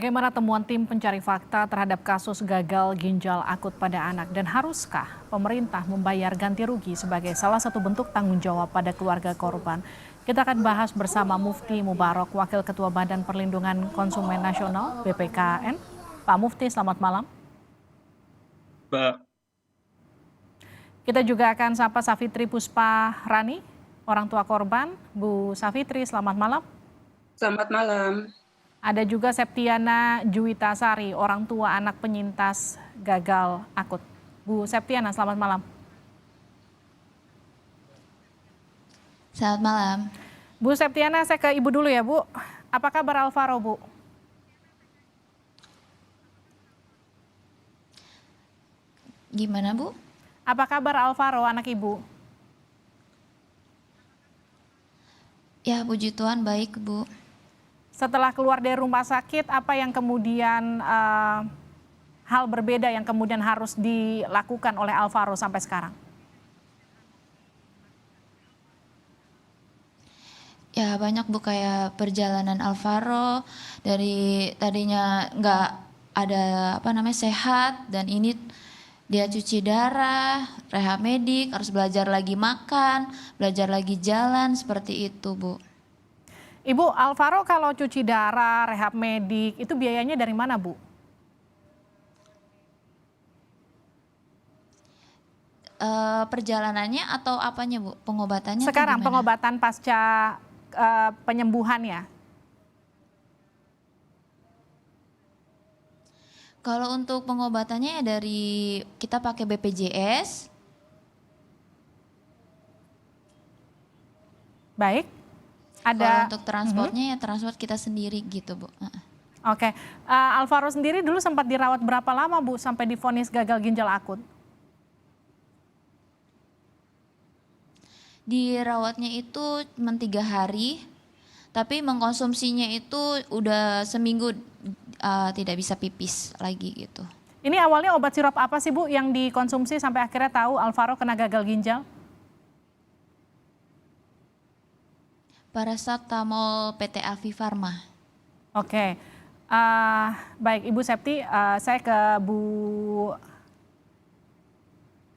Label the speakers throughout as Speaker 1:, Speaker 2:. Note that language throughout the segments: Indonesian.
Speaker 1: Bagaimana temuan tim pencari fakta terhadap kasus gagal ginjal akut pada anak dan haruskah pemerintah membayar ganti rugi sebagai salah satu bentuk tanggung jawab pada keluarga korban? Kita akan bahas bersama Mufti Mubarok, Wakil Ketua Badan Perlindungan Konsumen Nasional (BPKN). Pak Mufti, selamat malam.
Speaker 2: Mbak,
Speaker 1: Kita juga akan sapa Safitri Puspa Rani, orang tua korban. Bu Safitri, selamat malam.
Speaker 3: Selamat malam.
Speaker 1: Ada juga Septiana Juwita Sari, orang tua anak penyintas gagal akut. Bu Septiana, selamat malam.
Speaker 4: Selamat malam.
Speaker 1: Bu Septiana, saya ke Ibu dulu ya, Bu. Apa kabar Alvaro, Bu?
Speaker 4: Gimana, Bu?
Speaker 1: Apa kabar Alvaro, anak Ibu?
Speaker 4: Ya, puji Tuhan baik, Bu.
Speaker 1: Setelah keluar dari rumah sakit, apa yang kemudian hal berbeda yang kemudian harus dilakukan oleh Alvaro sampai sekarang?
Speaker 4: Ya, banyak, Bu, kayak perjalanan Alvaro dari tadinya nggak ada sehat, dan ini dia cuci darah, rehab medik, harus belajar lagi makan, belajar lagi jalan, seperti itu, Bu.
Speaker 1: Ibu, Alvaro kalau cuci darah, rehab medik, itu biayanya dari mana, Bu?
Speaker 4: Perjalanannya atau apanya, Bu? Pengobatannya atau
Speaker 1: Sekarang
Speaker 4: gimana?
Speaker 1: pengobatan pasca penyembuhan ya?
Speaker 4: Kalau untuk pengobatannya ya dari kita pakai BPJS.
Speaker 1: Baik.
Speaker 4: Kalau untuk transportnya ya transport kita sendiri gitu, Bu.
Speaker 1: Oke. Alvaro sendiri dulu sempat dirawat berapa lama, Bu, sampai divonis gagal ginjal akut?
Speaker 4: Dirawatnya itu cuma 3 hari, tapi mengkonsumsinya itu udah seminggu tidak bisa pipis lagi gitu.
Speaker 1: Ini awalnya obat sirup apa sih, Bu, yang dikonsumsi sampai akhirnya tahu Alvaro kena gagal ginjal?
Speaker 4: Paracetamol PT Alvi Farma.
Speaker 1: Oke. Baik, Ibu Septi, saya ke Bu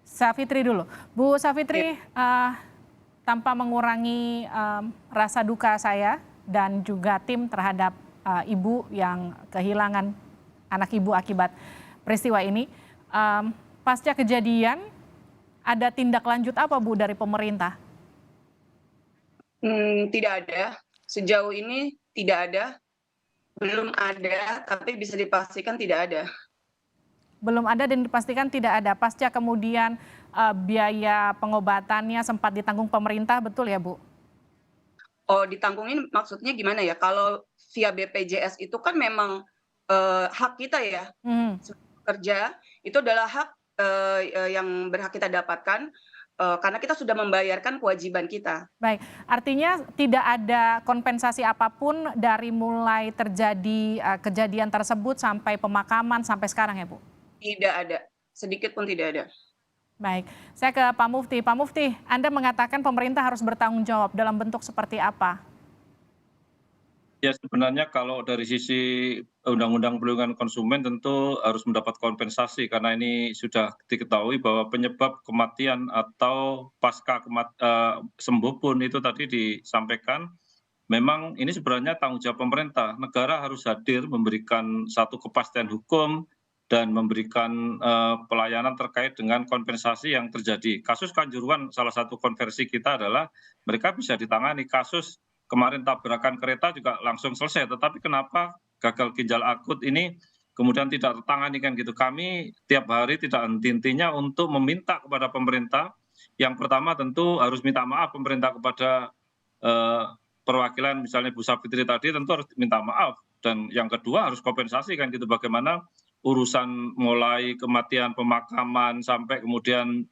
Speaker 1: Safitri dulu. Bu Safitri, tanpa mengurangi rasa duka saya dan juga tim terhadap Ibu yang kehilangan anak Ibu akibat peristiwa ini. Pasca kejadian, ada tindak lanjut apa, Bu, dari pemerintah?
Speaker 3: Tidak ada. Sejauh ini tidak ada. Belum ada, tapi bisa dipastikan tidak ada.
Speaker 1: Belum ada dan dipastikan tidak ada. Pasca kemudian biaya pengobatannya sempat ditanggung pemerintah, betul ya, Bu?
Speaker 3: Oh, ditanggungin maksudnya gimana ya? Kalau via BPJS itu kan memang hak kita ya. Kerja itu adalah hak yang berhak kita dapatkan karena kita sudah membayarkan kewajiban kita.
Speaker 1: Baik, artinya tidak ada kompensasi apapun dari mulai terjadi kejadian tersebut sampai pemakaman sampai sekarang ya, Bu?
Speaker 3: Tidak ada, sedikit pun tidak ada.
Speaker 1: Baik, saya ke Pak Mufti. Pak Mufti, Anda mengatakan pemerintah harus bertanggung jawab dalam bentuk seperti apa?
Speaker 2: ya sebenarnya kalau dari sisi Undang-Undang Perlindungan Konsumen tentu harus mendapat kompensasi karena ini sudah diketahui bahwa penyebab kematian atau pasca sembuh pun itu tadi disampaikan memang ini sebenarnya tanggung jawab pemerintah. Negara harus hadir memberikan satu kepastian hukum dan memberikan pelayanan terkait dengan kompensasi yang terjadi. Kasus Kanjuruhan salah satu konversi kita adalah mereka bisa ditangani. Kasus kemarin tabrakan kereta juga langsung selesai, tetapi kenapa gagal ginjal akut ini kemudian tidak tertangani kan gitu. Kami tiap hari tidak henti-hentinya untuk meminta kepada pemerintah. Yang pertama tentu harus minta maaf pemerintah kepada perwakilan misalnya Bu Safitri tadi tentu harus minta maaf, dan yang kedua harus kompensasi kan gitu, bagaimana urusan mulai kematian, pemakaman sampai kemudian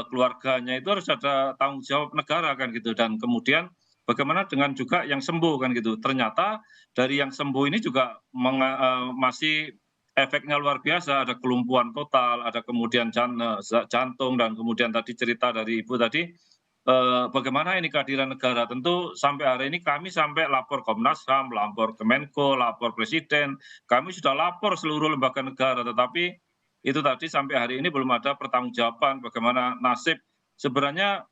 Speaker 2: keluarganya itu harus ada tanggung jawab negara kan gitu. Dan kemudian bagaimana dengan juga yang sembuh kan gitu, ternyata dari yang sembuh ini juga masih efeknya luar biasa, ada kelumpuhan total, ada kemudian jantung, dan kemudian tadi cerita dari Ibu tadi bagaimana ini kehadiran negara. Tentu sampai hari ini kami sampai lapor Komnas HAM, lapor Kemenko, lapor Presiden, kami sudah lapor seluruh lembaga negara, tetapi itu tadi sampai hari ini belum ada pertanggungjawaban bagaimana nasib. Sebenarnya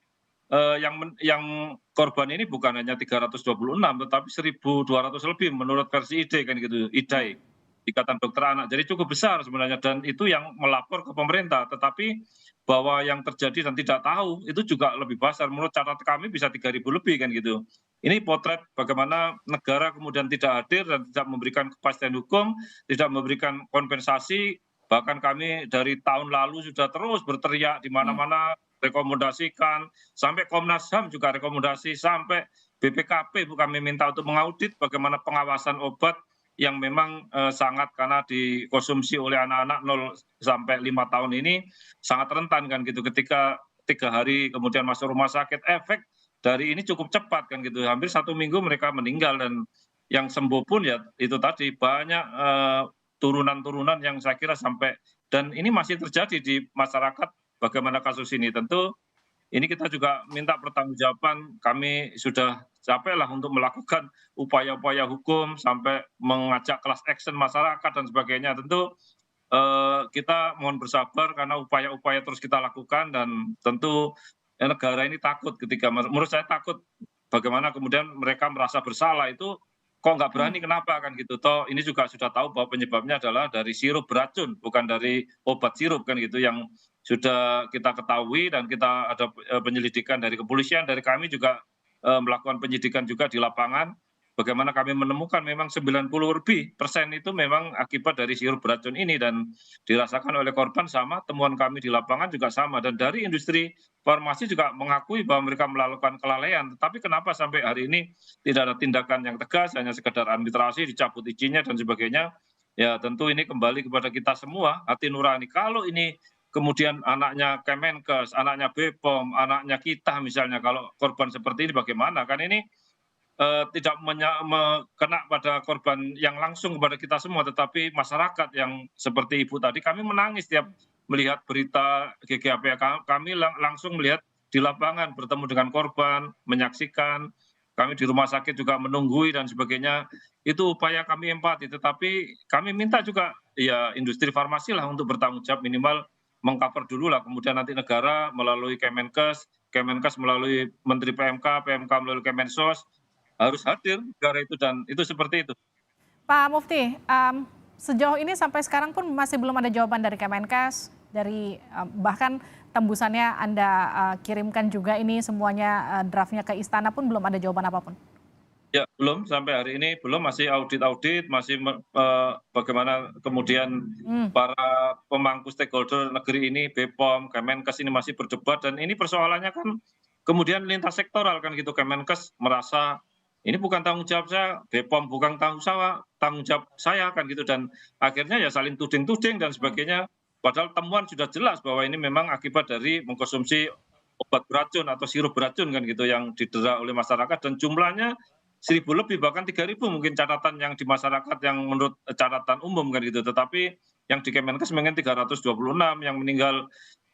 Speaker 2: yang korban ini bukan hanya 326 tetapi 1.200 lebih menurut versi IDAI kan gitu, IDAI, Ikatan Dokter Anak. Jadi cukup besar sebenarnya dan itu yang melapor ke pemerintah, tetapi bahwa yang terjadi dan tidak tahu itu juga lebih besar. Menurut catatan kami bisa 3.000 lebih kan gitu. Ini potret bagaimana negara kemudian tidak hadir dan tidak memberikan kepastian hukum, tidak memberikan kompensasi. Bahkan kami dari tahun lalu sudah terus berteriak di mana-mana, rekomendasikan, sampai Komnas HAM juga rekomendasi, sampai BPKP kami minta untuk mengaudit bagaimana pengawasan obat yang memang sangat karena dikonsumsi oleh anak-anak 0 sampai 5 tahun ini sangat rentan kan gitu. Ketika 3 hari kemudian masuk rumah sakit, efek dari ini cukup cepat kan gitu. Hampir 1 minggu mereka meninggal dan yang sembuh pun ya itu tadi banyak turunan-turunan yang saya kira sampai dan ini masih terjadi di masyarakat bagaimana kasus ini. Tentu ini kita juga minta pertanggungjawaban, kami sudah capek lah untuk melakukan upaya-upaya hukum sampai mengajak class action masyarakat dan sebagainya. Tentu kita mohon bersabar karena upaya-upaya terus kita lakukan dan tentu negara ini takut ketika menurut saya takut bagaimana kemudian mereka merasa bersalah itu kok nggak berani kenapa kan gitu. Toh ini juga sudah tahu bahwa penyebabnya adalah dari sirup beracun bukan dari obat sirup kan gitu yang sudah kita ketahui dan kita ada penyelidikan dari kepolisian, dari kami juga melakukan penyidikan juga di lapangan. Bagaimana kami menemukan memang 90% itu memang akibat dari sirup beracun ini dan dirasakan oleh korban sama, temuan kami di lapangan juga sama dan dari industri farmasi juga mengakui bahwa mereka melakukan kelalaian. Tetapi kenapa sampai hari ini tidak ada tindakan yang tegas, hanya sekedar arbitrasi, dicabut izinnya dan sebagainya. Ya tentu ini kembali kepada kita semua, hati nurani. Kalau ini kemudian anaknya Kemenkes, anaknya BPOM, anaknya kita misalnya, kalau korban seperti ini bagaimana? Kan ini tidak kena pada korban yang langsung kepada kita semua, tetapi masyarakat yang seperti Ibu tadi, kami menangis tiap melihat berita GGAP. Kami langsung melihat di lapangan, bertemu dengan korban, menyaksikan, kami di rumah sakit juga menunggui dan sebagainya. Itu upaya kami empati, tetapi kami minta juga ya industri farmasi lah untuk bertanggung jawab minimal mengcover dulu lah, kemudian nanti negara melalui Kemenkes, Kemenkes melalui Menteri PMK, PMK melalui Kemensos, harus hadir negara itu dan itu seperti itu.
Speaker 1: Pak Mufti, sejauh ini sampai sekarang pun masih belum ada jawaban dari Kemenkes, dari bahkan tembusannya Anda kirimkan juga ini semuanya draftnya ke istana pun belum ada jawaban apapun.
Speaker 2: Ya belum, sampai hari ini belum, masih audit-audit, masih bagaimana kemudian para pemangku stakeholder negeri ini, BPOM, Kemenkes ini masih berdebat dan ini persoalannya kan kemudian lintas sektoral kan gitu. Kemenkes merasa ini bukan tanggung jawab saya, BPOM bukan tanggung jawab saya kan gitu dan akhirnya ya saling tuding-tuding dan sebagainya. Padahal temuan sudah jelas bahwa ini memang akibat dari mengkonsumsi obat beracun atau sirup beracun kan gitu yang didera oleh masyarakat dan jumlahnya 1.000 lebih bahkan 3.000 mungkin catatan yang di masyarakat yang menurut catatan umum kan gitu. Tetapi yang di Kemenkes mungkin 326, yang meninggal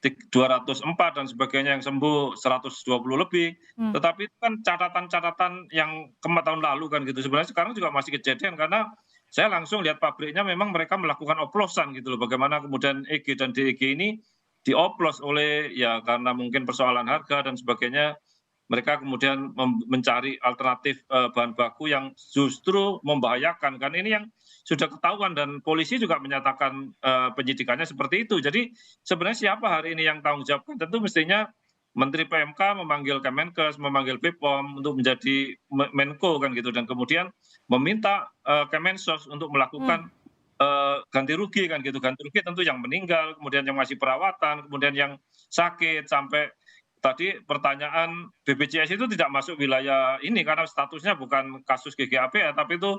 Speaker 2: 204 dan sebagainya, yang sembuh 120 lebih. Tetapi itu kan catatan-catatan yang tahun lalu kan gitu. Sebenarnya sekarang juga masih kejadian karena saya langsung lihat pabriknya memang mereka melakukan oplosan gitu loh. Bagaimana kemudian EG dan DEG ini dioplos oleh ya karena mungkin persoalan harga dan sebagainya. Mereka kemudian mencari alternatif bahan baku yang justru membahayakan kan ini yang sudah ketahuan dan polisi juga menyatakan penyidikannya seperti itu. Jadi sebenarnya siapa hari ini yang tanggung jawab? Tentu mestinya Menteri PMK memanggil Kemenkes, memanggil BPOM untuk menjadi Menko kan gitu dan kemudian meminta Kemensos untuk melakukan ganti rugi kan gitu. Ganti rugi tentu yang meninggal, kemudian yang masih perawatan, kemudian yang sakit sampai tadi pertanyaan BPJS itu tidak masuk wilayah ini karena statusnya bukan kasus GGAP ya, tapi itu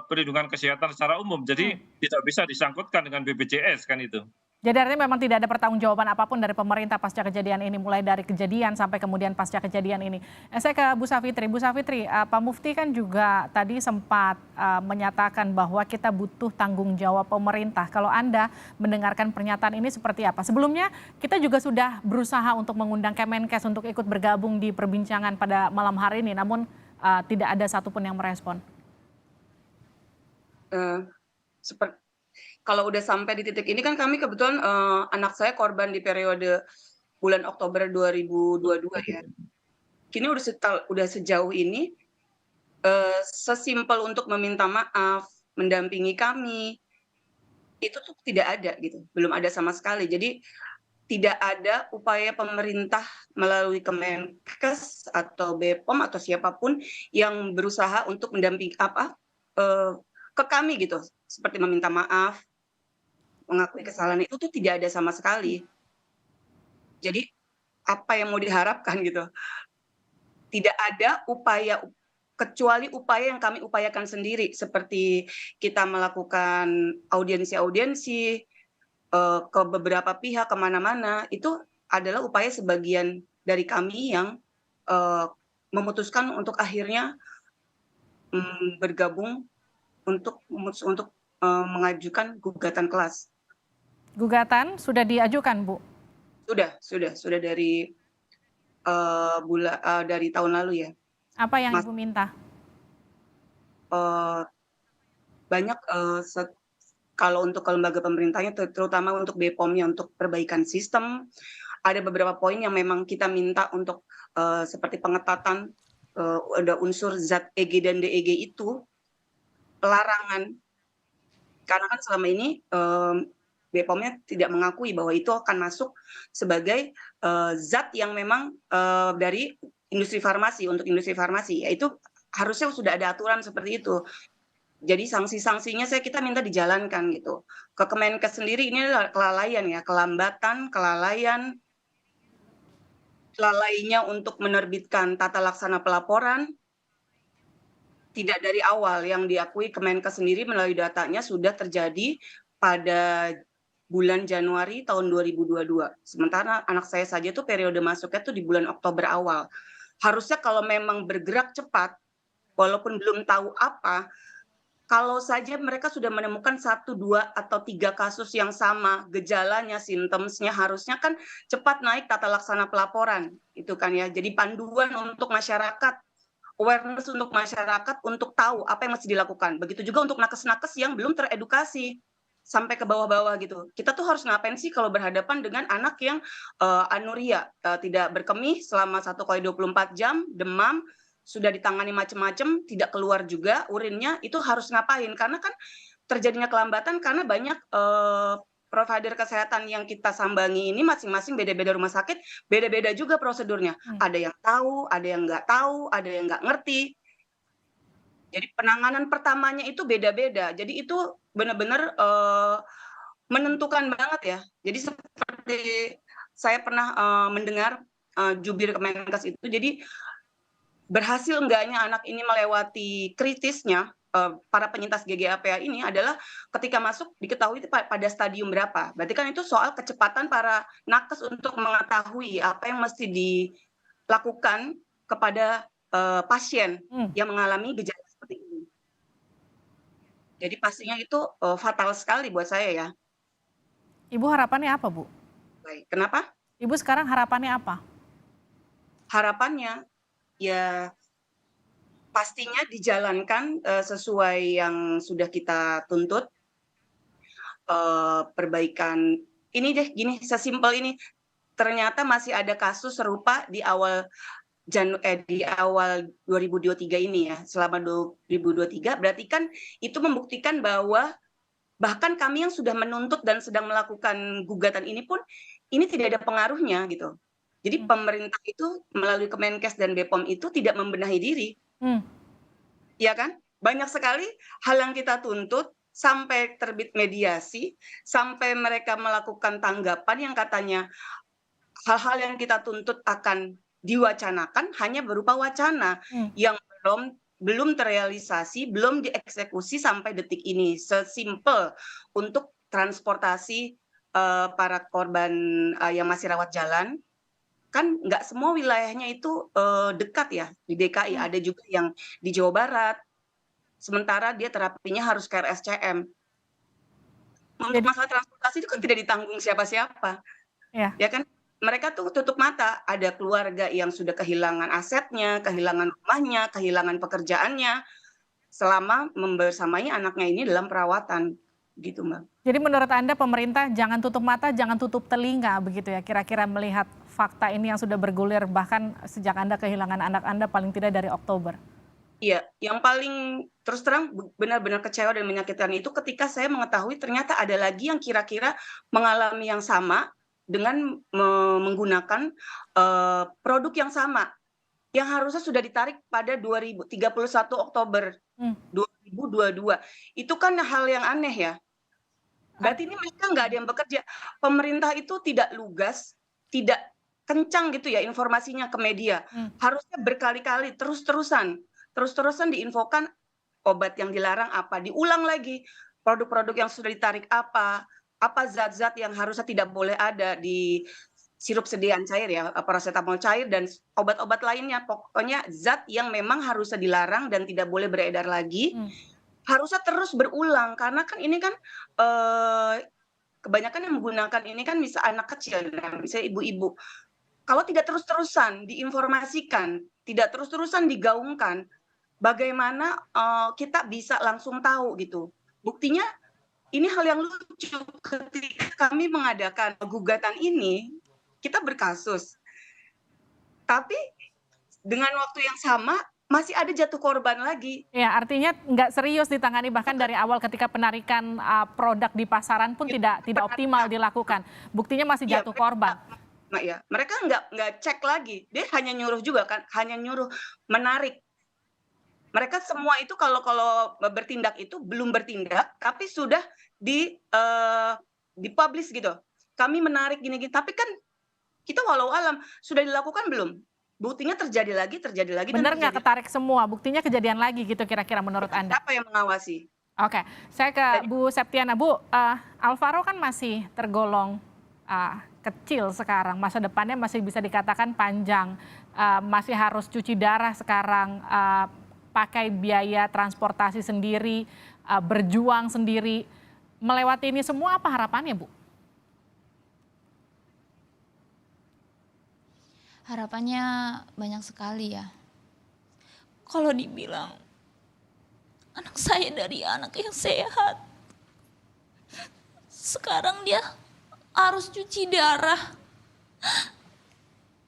Speaker 2: perlindungan kesehatan secara umum. Jadi tidak bisa disangkutkan dengan BPJS kan itu.
Speaker 1: Jadi artinya memang tidak ada pertanggungjawaban apapun dari pemerintah pasca kejadian ini, mulai dari kejadian sampai kemudian pasca kejadian ini. Saya ke Bu Savitri. Bu Savitri, Pak Mufti kan juga tadi sempat menyatakan bahwa kita butuh tanggung jawab pemerintah. Kalau Anda mendengarkan pernyataan ini seperti apa? Sebelumnya kita juga sudah berusaha untuk mengundang Kemenkes untuk ikut bergabung di perbincangan pada malam hari ini, namun tidak ada satupun yang merespon.
Speaker 3: Seperti kalau udah sampai di titik ini kan kami kebetulan anak saya korban di periode bulan Oktober 2022 ya. Kini udah sejauh ini sesimpel untuk meminta maaf, mendampingi kami itu tuh tidak ada gitu, belum ada sama sekali. Jadi tidak ada upaya pemerintah melalui Kemenkes atau BPOM atau siapapun yang berusaha untuk mendampingi ke kami gitu, seperti meminta maaf, mengakui kesalahan itu tuh tidak ada sama sekali. Jadi apa yang mau diharapkan gitu? Tidak ada upaya kecuali upaya yang kami upayakan sendiri, seperti kita melakukan audiensi ke beberapa pihak kemana-mana, itu adalah upaya sebagian dari kami yang memutuskan untuk akhirnya bergabung untuk mengajukan gugatan kelas.
Speaker 1: Gugatan sudah diajukan, Bu?
Speaker 3: Sudah dari dari tahun lalu ya.
Speaker 1: Apa yang Ibu minta?
Speaker 3: Banyak kalau untuk lembaga pemerintahnya, terutama untuk BPOM-nya, untuk perbaikan sistem, ada beberapa poin yang memang kita minta untuk seperti pengetatan ada unsur zat EG dan DEG itu, larangan. Karena kan selama ini BPOM-nya tidak mengakui bahwa itu akan masuk sebagai zat yang memang dari industri farmasi, untuk industri farmasi. Yaitu harusnya sudah ada aturan seperti itu. Jadi sanksi-sanksinya kita minta dijalankan gitu. Ke Kemenkes sendiri ini adalah kelalaian ya, kelambatan, lalainya untuk menerbitkan tata laksana pelaporan, tidak dari awal, yang diakui Kemenkes sendiri melalui datanya sudah terjadi pada bulan Januari tahun 2022. Sementara anak saya saja tuh periode masuknya tuh di bulan Oktober awal. Harusnya kalau memang bergerak cepat, walaupun belum tahu apa, kalau saja mereka sudah menemukan 1, 2, atau 3 kasus yang sama, gejalanya, simptomsnya, harusnya kan cepat naik tata laksana pelaporan, itu kan ya. Jadi panduan untuk masyarakat, awareness untuk masyarakat untuk tahu apa yang mesti dilakukan. Begitu juga untuk nakes-nakes yang belum teredukasi sampai ke bawah-bawah gitu. Kita tuh harus ngapain sih kalau berhadapan dengan anak yang anuria, tidak berkemih selama 1x24 jam, demam, sudah ditangani macam-macam, tidak keluar juga urinnya, itu harus ngapain? Karena kan terjadinya kelambatan karena banyak provider kesehatan yang kita sambangi ini masing-masing beda-beda rumah sakit, beda-beda juga prosedurnya. Ada yang tahu, ada yang nggak tahu, ada yang nggak ngerti. Jadi penanganan pertamanya itu beda-beda. Jadi itu benar-benar menentukan banget ya. Jadi seperti saya pernah mendengar jubir Kemenkes itu, jadi berhasil enggaknya anak ini melewati kritisnya para penyintas GGAPA ini adalah ketika masuk diketahui pada stadium berapa. Berarti kan itu soal kecepatan para nakes untuk mengetahui apa yang mesti dilakukan kepada pasien yang mengalami gejala seperti ini. Jadi pastinya itu fatal sekali buat saya ya.
Speaker 1: Ibu harapannya apa, Bu?
Speaker 3: Baik, kenapa?
Speaker 1: Ibu sekarang harapannya apa?
Speaker 3: Harapannya ya pastinya dijalankan sesuai yang sudah kita tuntut, perbaikan ini deh, gini sesimpel ini, ternyata masih ada kasus serupa di awal 2023 ini ya, selama 2023, berarti kan itu membuktikan bahwa bahkan kami yang sudah menuntut dan sedang melakukan gugatan ini pun ini tidak ada pengaruhnya gitu. Jadi pemerintah itu melalui Kemenkes dan BPOM itu tidak membenahi diri. Ya kan? Banyak sekali hal yang kita tuntut sampai terbit mediasi, sampai mereka melakukan tanggapan yang katanya hal-hal yang kita tuntut akan diwacanakan hanya berupa wacana yang belum terrealisasi, belum dieksekusi sampai detik ini. Sesimpel untuk transportasi para korban yang masih rawat jalan, kan nggak semua wilayahnya itu dekat ya di DKI, ada juga yang di Jawa Barat, sementara dia terapinya harus ke RSCM. Untuk
Speaker 1: Jadi,
Speaker 3: masalah transportasi itu kan tidak ditanggung siapa-siapa,
Speaker 1: ya.
Speaker 3: ya kan? Mereka tuh tutup mata, ada keluarga yang sudah kehilangan asetnya, kehilangan rumahnya, kehilangan pekerjaannya, selama membersamai anaknya ini dalam perawatan, gitu Mbak.
Speaker 1: Jadi menurut Anda pemerintah jangan tutup mata, jangan tutup telinga begitu ya, kira-kira melihat fakta ini yang sudah bergulir bahkan sejak Anda kehilangan anak Anda paling tidak dari Oktober.
Speaker 3: Iya, yang paling terus terang benar-benar kecewa dan menyakitkan itu ketika saya mengetahui ternyata ada lagi yang kira-kira mengalami yang sama dengan menggunakan produk yang sama, yang harusnya sudah ditarik pada 31 Oktober 2022. Itu kan hal yang aneh ya. Berarti ini mereka nggak ada yang bekerja. Pemerintah itu tidak lugas, tidak kencang gitu ya informasinya ke media. Harusnya berkali-kali terus-terusan diinfokan obat yang dilarang apa, diulang lagi produk-produk yang sudah ditarik apa zat-zat yang harusnya tidak boleh ada di sirup sediaan cair ya, paracetamol cair dan obat-obat lainnya. Pokoknya zat yang memang harusnya dilarang dan tidak boleh beredar lagi, harusnya terus berulang karena kan ini kan kebanyakan yang menggunakan ini kan bisa anak kecil, bisa ibu-ibu. Kalau tidak terus-terusan diinformasikan, tidak terus-terusan digaungkan, bagaimana kita bisa langsung tahu gitu. Buktinya ini hal yang lucu ketika kami mengadakan gugatan ini, kita berkasus. Tapi dengan waktu yang sama masih ada jatuh korban lagi.
Speaker 1: Ya, artinya nggak serius ditangani bahkan dari awal ketika penarikan produk di pasaran pun tidak optimal dilakukan. Buktinya masih jatuh korban.
Speaker 3: Ya, mereka nggak cek lagi. Dia hanya nyuruh juga kan, hanya nyuruh menarik. Mereka semua itu kalau bertindak itu belum bertindak, tapi sudah dipublish gitu. Kami menarik gini-gini, tapi kan kita walau alam sudah dilakukan belum? Buktinya terjadi lagi.
Speaker 1: Benar nggak ketarik semua? Buktinya kejadian lagi gitu kira-kira menurut Anda?
Speaker 3: Siapa yang mengawasi?
Speaker 1: Oke, saya ke Bu Septiana. Bu, Alvaro kan masih tergolong kecil sekarang, masa depannya masih bisa dikatakan panjang, masih harus cuci darah sekarang, pakai biaya transportasi sendiri, berjuang sendiri, melewati ini semua apa harapannya Bu?
Speaker 4: Harapannya banyak sekali ya. Kalau dibilang anak saya dari anak yang sehat, sekarang dia harus cuci darah.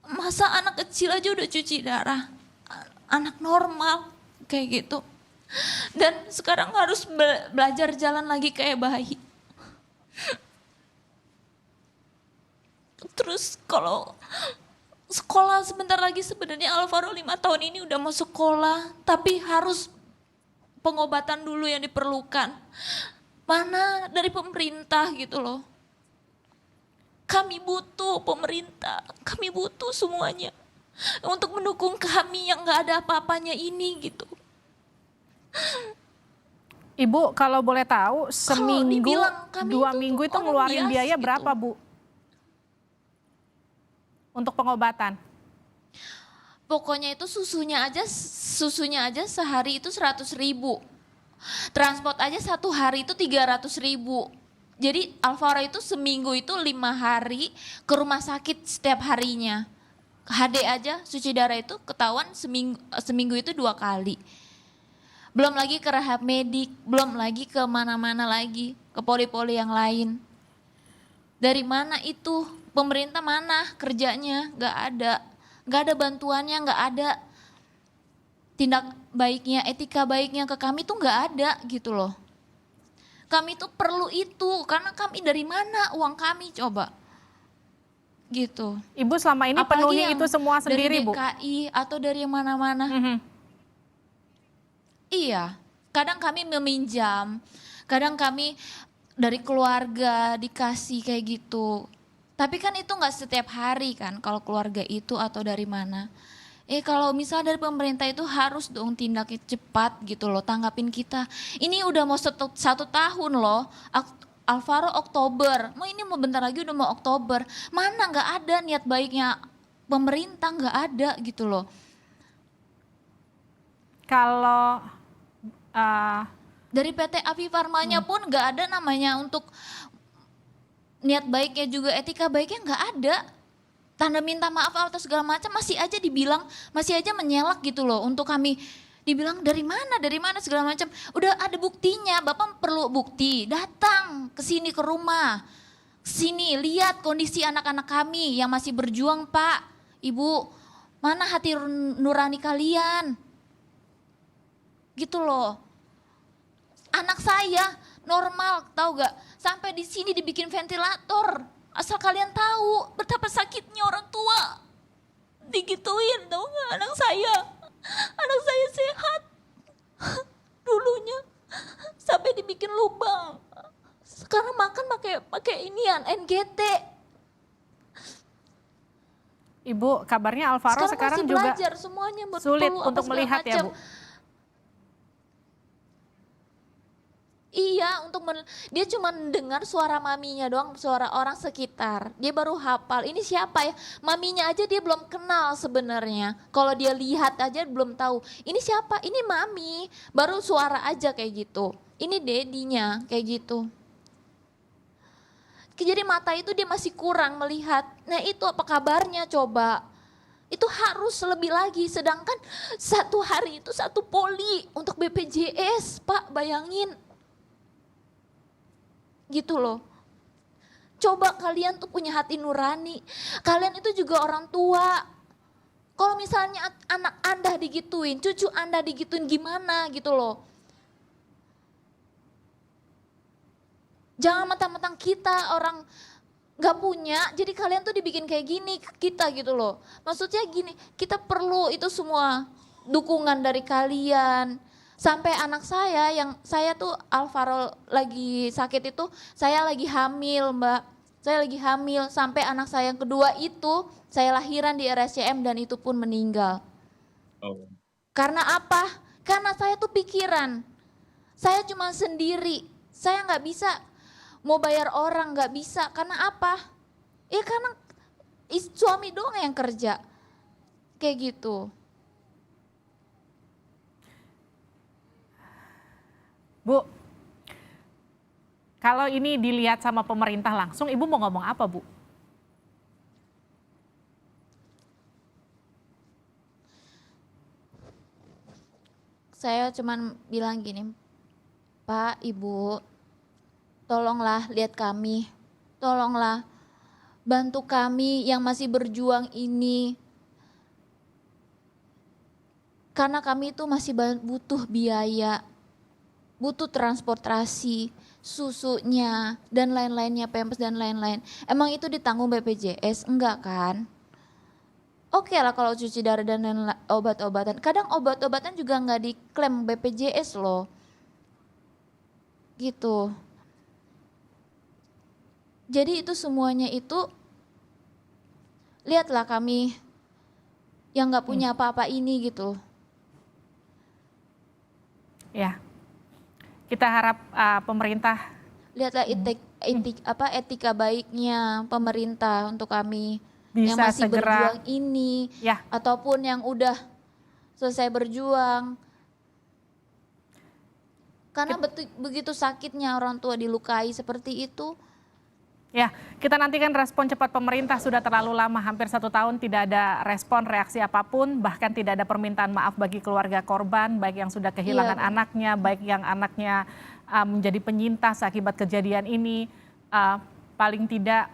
Speaker 4: Masa anak kecil aja udah cuci darah, anak normal kayak gitu. Dan sekarang harus belajar jalan lagi kayak bayi. Terus kalau sekolah sebentar lagi, sebenarnya Alvaro 5 tahun ini udah mau sekolah, tapi harus pengobatan dulu yang diperlukan. Mana dari pemerintah gitu loh. Kami butuh pemerintah, kami butuh semuanya untuk mendukung kami yang gak ada apa-apanya ini gitu.
Speaker 1: Ibu kalau boleh tahu seminggu, 2 minggu itu ngeluarin biaya
Speaker 4: gitu.
Speaker 1: berapa Bu? Untuk pengobatan?
Speaker 4: Pokoknya itu susunya aja sehari itu 100.000. Transport aja 1 hari itu 300.000. Jadi Alvaro itu seminggu itu 5 hari ke rumah sakit setiap harinya. HD aja cuci darah itu ketahuan seminggu itu 2 kali. Belum lagi ke rehab medik, belum lagi ke mana-mana lagi, ke poli-poli yang lain. Dari mana itu? Pemerintah mana kerjanya? Gak ada bantuannya, gak ada tindak baiknya, etika baiknya ke kami tuh gak ada gitu loh. Kami tuh perlu itu, karena kami dari mana uang kami coba? Gitu.
Speaker 1: Ibu selama ini
Speaker 4: Apalagi
Speaker 1: penuhi itu semua sendiri Bu?
Speaker 4: Dari DKI atau dari mana-mana. Iya, kadang kami meminjam, kadang kami dari keluarga dikasih kayak gitu. Tapi kan itu gak setiap hari kan kalau keluarga itu atau dari mana. Kalau misalnya dari pemerintah itu harus dong tindaknya cepat gitu loh, tanggapin kita. Ini udah mau 1 tahun loh, Alvaro Oktober, ini mau bentar lagi udah mau Oktober. Mana nggak ada niat baiknya pemerintah, nggak ada gitu loh.
Speaker 1: Kalau
Speaker 4: dari PT Api Farmanya pun nggak ada namanya untuk niat baiknya juga etika baiknya nggak ada. Tanda minta maaf atau segala macam masih aja dibilang, masih aja menyelak gitu loh untuk kami. Dibilang dari mana segala macam. Udah ada buktinya, Bapak perlu bukti. Datang ke sini ke rumah. Sini lihat kondisi anak-anak kami yang masih berjuang, Pak, Ibu. Mana hati nurani kalian? Gitu loh. Anak saya normal, tahu gak? Sampai di sini dibikin ventilator. Asal kalian tahu betapa sakitnya orang tua. Digituin, tahu gak anak saya? Anak saya sehat dulunya sampai dibikin lubang. Sekarang makan pakai inian NGT.
Speaker 1: Ibu, kabarnya Alvaro sekarang
Speaker 4: masih
Speaker 1: juga
Speaker 4: belajar semuanya,
Speaker 1: sulit
Speaker 4: perlu apa
Speaker 1: untuk
Speaker 4: segala
Speaker 1: melihat ya,
Speaker 4: macam.
Speaker 1: Bu.
Speaker 4: Iya, dia cuma dengar suara maminya doang, suara orang sekitar. Dia baru hafal, ini siapa ya? Maminya aja dia belum kenal sebenarnya. Kalau dia lihat aja belum tahu. Ini siapa? Ini mami. Baru suara aja kayak gitu. Ini dedinya kayak gitu. Jadi mata itu dia masih kurang melihat. Nah itu apa kabarnya coba? Itu harus lebih lagi. Sedangkan satu hari itu 1 poli untuk BPJS, Pak, bayangin. Gitu loh. Coba kalian tuh punya hati nurani. Kalian itu juga orang tua. Kalau misalnya anak Anda digituin, cucu Anda digituin gimana gitu loh. Jangan mentang-mentang kita orang gak punya, jadi kalian tuh dibikin kayak gini ke kita gitu loh. Maksudnya gini, kita perlu itu semua dukungan dari kalian. Sampai anak saya tuh Alvaro lagi sakit itu, saya lagi hamil, Mbak. Saya lagi hamil sampai anak saya yang kedua itu saya lahiran di RSCM dan itu pun meninggal.
Speaker 2: Oh.
Speaker 4: Karena apa? Karena saya tuh pikiran, saya cuma sendiri, saya nggak bisa mau bayar orang, nggak bisa. Karena apa? Ya karena suami doang yang kerja, kayak gitu.
Speaker 1: Bu, kalau ini dilihat sama pemerintah langsung, Ibu mau ngomong apa, Bu?
Speaker 4: Saya cuman bilang gini, Pak, Ibu, tolonglah lihat kami, tolonglah bantu kami yang masih berjuang ini. Karena kami itu masih butuh biaya. Butuh transportasi, susunya, dan lain-lainnya, pampers dan lain-lain. Emang itu ditanggung BPJS? Enggak kan? Oke lah kalau cuci darah dan obat-obatan. Kadang obat-obatan juga enggak diklaim BPJS loh. Gitu. Jadi itu semuanya itu, lihatlah kami yang enggak punya apa-apa ini gitu.
Speaker 1: Ya. Kita harap pemerintah
Speaker 4: Lihatlah etika baiknya pemerintah untuk kami
Speaker 1: bisa
Speaker 4: yang masih
Speaker 1: segera
Speaker 4: berjuang ini,
Speaker 1: ya,
Speaker 4: ataupun yang udah selesai berjuang. Karena begitu sakitnya orang tua dilukai seperti itu.
Speaker 1: ya, kita nantikan respon cepat pemerintah. Sudah terlalu lama, hampir 1 tahun tidak ada respon, reaksi apapun, bahkan tidak ada permintaan maaf bagi keluarga korban, baik yang sudah kehilangan anaknya, baik yang anaknya menjadi penyintas akibat kejadian ini. Paling tidak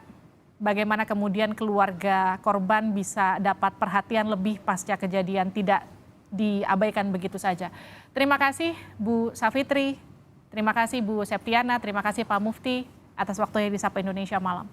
Speaker 1: bagaimana kemudian keluarga korban bisa dapat perhatian lebih pasca kejadian, tidak diabaikan begitu saja. Terima kasih Bu Savitri, terima kasih Bu Septiana, terima kasih Pak Mufti atas waktunya di Sapa Indonesia Malam.